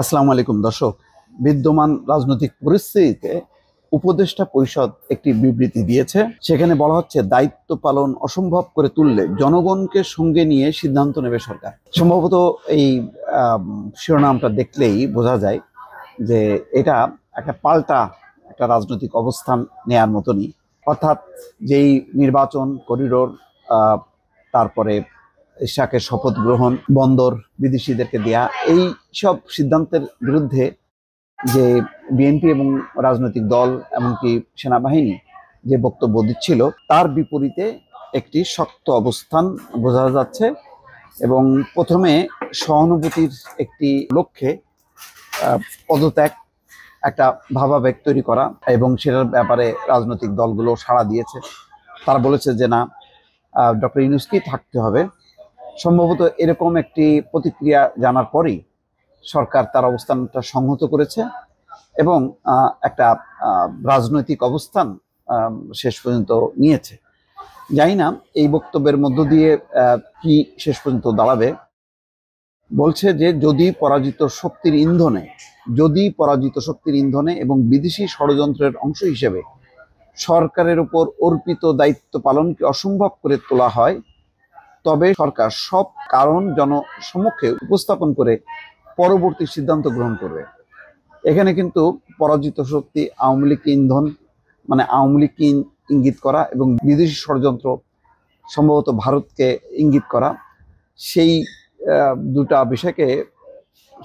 আসসালামু আলাইকুম দর্শক। বিদ্যমান রাজনৈতিক পরিস্থিতিতে উপদেষ্টা পরিষদ একটি বিবৃতি দিয়েছে। সেখানে বলা হচ্ছে, দায়িত্ব পালন অসম্ভব করে তুললে জনগণকে সঙ্গে নিয়ে সিদ্ধান্ত নেবে সরকার। সম্ভবত এই শিরোনামটা দেখলেই বোঝা যায় যে এটা একটা পাল্টা একটা রাজনৈতিক অবস্থান নেয়ার মতনই। অর্থাৎ যেই নির্বাচন করিডোর, তারপরে ইশাকের শপথ গ্রহণ, বন্দর বিদেশিদেরকে দেয়া, এই সব সিদ্ধান্তের বিরুদ্ধে যে বিএনপি এবং রাজনৈতিক দল এমনকি সেনাবাহিনী যে বক্তব্য দিচ্ছিল, তার বিপরীতে একটি শক্ত অবস্থান বোঝা যাচ্ছে। এবং প্রথমে সহানুভূতির একটি লক্ষ্যে পদত্যাগ, একটা ভাবাবেগ তৈরি করা, এবং সেটার ব্যাপারে রাজনৈতিক দলগুলো সাড়া দিয়েছে। তারা বলেছে যে না, ডক্টর ইউনূসকেই থাকতে হবে। সম্ভবত এরকম একটি প্রতিক্রিয়া জানার পরেই সরকার তার অবস্থানটা সংহত করেছে এবং একটা রাজনৈতিক অবস্থান শেষ পর্যন্ত নিয়েছে। জানি না এই বক্তব্যের মধ্য দিয়ে কি শেষ পর্যন্ত দাঁড়াবে। বলছে যে যদি পরাজিত শক্তির ইন্ধনে এবং বিদেশি ষড়যন্ত্রের অংশ হিসেবে সরকারের উপর অর্পিত দায়িত্ব পালনকে অসম্ভব করে তোলা হয়, তবে সরকার সব কারণ জনসমক্ষে উপস্থাপন করে পরবর্তী সিদ্ধান্ত গ্রহণ করবে। এখানে কিন্তু পরাজিত শক্তি আওয়ামী লীগ ইন্ধন, মানে আওয়ামী লীগকে ইঙ্গিত করা, এবং বিদেশি ষড়যন্ত্র সম্ভবত ভারতকে ইঙ্গিত করা, সেই দুটা বিষয়কে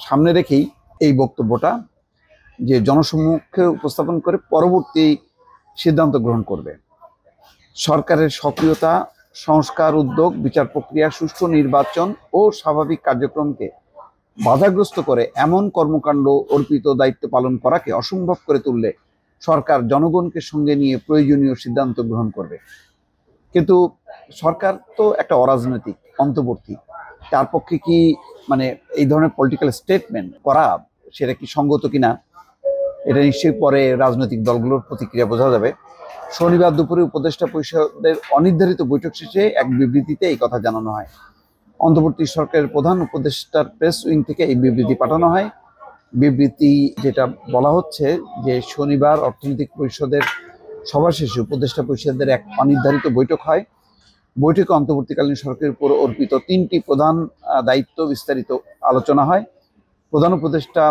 সামনে রেখেই এই বক্তব্যটা, যে জনসমক্ষে উপস্থাপন করে পরবর্তী সিদ্ধান্ত গ্রহণ করবে। সরকারের সক্রিয়তা, সংস্কার উদ্যোগ, বিচার প্রক্রিয়া, সুষ্ঠু নির্বাচন ও স্বাভাবিক কার্যক্রমকে বাধাগ্রস্ত করে এমন কর্মকাণ্ড অর্পিত দায়িত্ব পালন করাকে অসম্ভব করে তুললে সরকার জনগণকে সঙ্গে নিয়ে প্রয়োজনীয় সিদ্ধান্ত গ্রহণ করবে। কিন্তু সরকার তো একটা অরাজনৈতিক অন্তর্বর্তী, তার পক্ষে কি মানে এই ধরনের পলিটিক্যাল স্টেটমেন্ট করা, সেটা কি সঙ্গত কিনা, এটা নিশ্চয়ই পরে রাজনৈতিক দলগুলোর প্রতিক্রিয়া বোঝা যাবে। শনিবার দুপুরে উপদেষ্টা পরিষদের অনির্ধারিত বৈঠক শেষে এক বিবৃতিতে এই কথা জানানো হয়। অন্তর্বর্তী সরকারের প্রধান উপদেষ্টার প্রেস উইং থেকে এই বিবৃতি পাঠানো হয়। বিবৃতি যেটা বলা হচ্ছে যে শনিবার অর্থনৈতিক পরিষদের সভা শেষে উপদেষ্টা পরিষদের এক অনির্ধারিত বৈঠক হয়। বৈঠকে অন্তর্বর্তীকালীন সরকারের উপর অর্পিত 3টি প্রধান দায়িত্ব বিস্তারিত আলোচনা হয়। প্রধান উপদেষ্টা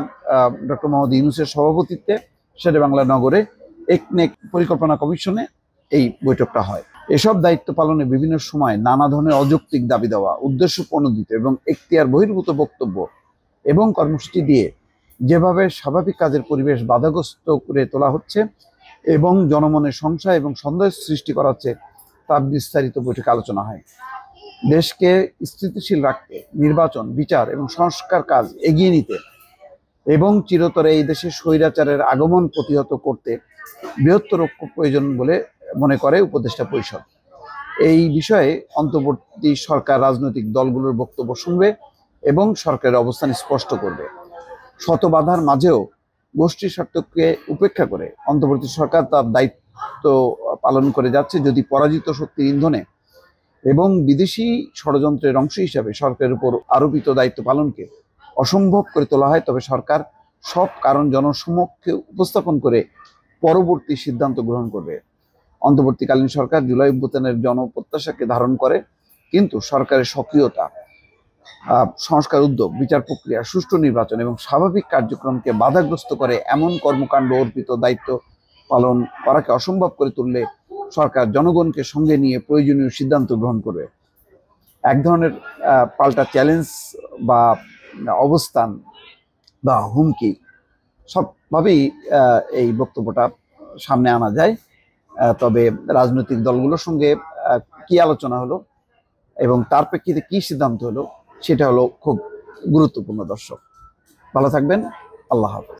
ডক্টর মোহাম্মদ ইউনূসের সভাপতিত্বে শেরেবাংলা নগরে একনেক পরিকল্পনা কমিশনে এই বৈঠকটা হয়। এসব দায়িত্ব পালনে বিভিন্ন সময় নানা ধরনের অযৌক্তিক দাবি দেওয়া, উদ্দেশ্য প্রণোদিত এবং এখতিয়ার বহির্ভূত বক্তব্য এবং কর্মসূচি দিয়ে যেভাবে স্বাভাবিক কাজের পরিবেশ বাধাগ্রস্ত করে তোলা হচ্ছে এবং জনমনে সংশয় এবং সন্দেহ সৃষ্টি করা হচ্ছে, তার বিস্তারিত বৈঠকে আলোচনা হয়। দেশকে স্থিতিশীল রাখতে, নির্বাচন, বিচার এবং সংস্কার কাজ এগিয়ে নিতে এবং চিরতরে এই দেশে স্বৈরাচারের আগমন প্রতিহত করতে বৃহত্তর ঐক্য প্রয়োজন বলে মনে করে উপদেষ্টা পরিষদ। এই বিষয়ে অন্তর্বর্তী সরকার রাজনৈতিক দলগুলোর বক্তব্য শুনবে এবং সরকারের অবস্থান স্পষ্ট করবে। শত বাধার মাঝেও গোষ্ঠী স্বার্থকে উপেক্ষা করে অন্তর্বর্তী সরকার তার দায়িত্ব পালন করে যাচ্ছে। যদি পরাজিত শক্তির ইন্ধনে এবং বিদেশি ষড়যন্ত্রের অংশ হিসাবে সরকারের উপর আরোপিত দায়িত্ব পালনকে অসম্ভব করে তোলা হয়, তবে সরকার সব কারণ জনসমক্ষে উপস্থাপন করে পরবর্তী সিদ্ধান্ত গ্রহণ করবে। অন্তর্বর্তীকালীন সরকার জুলাই অভ্যুত্থানের জনপ্রত্যাশাকে ধারণ করে, কিন্তু সরকারের সক্রিয়তা, সংস্কার উদ্যোগ, বিচার প্রক্রিয়া, সুষ্ঠু নির্বাচন এবং স্বাভাবিক কার্যক্রমকে বাধাগ্রস্ত করে এমন কর্মকাণ্ড অর্পিত দায়িত্ব পালন করাকে অসম্ভব করে তুললে সরকার জনগণকে সঙ্গে নিয়ে প্রয়োজনীয় সিদ্ধান্ত গ্রহণ করবে। এক ধরনের পাল্টা চ্যালেঞ্জ বা অবস্থান বা হুমকি, সবভাবেই এই বক্তব্যটা সামনে আনা যায়। তবে রাজনৈতিক দলগুলোর সঙ্গে কি আলোচনা হলো এবং তার প্রেক্ষিতে কি সিদ্ধান্ত হলো, সেটা হলো খুব গুরুত্বপূর্ণ। দর্শক, ভালো থাকবেন। আল্লাহ হাফেজ।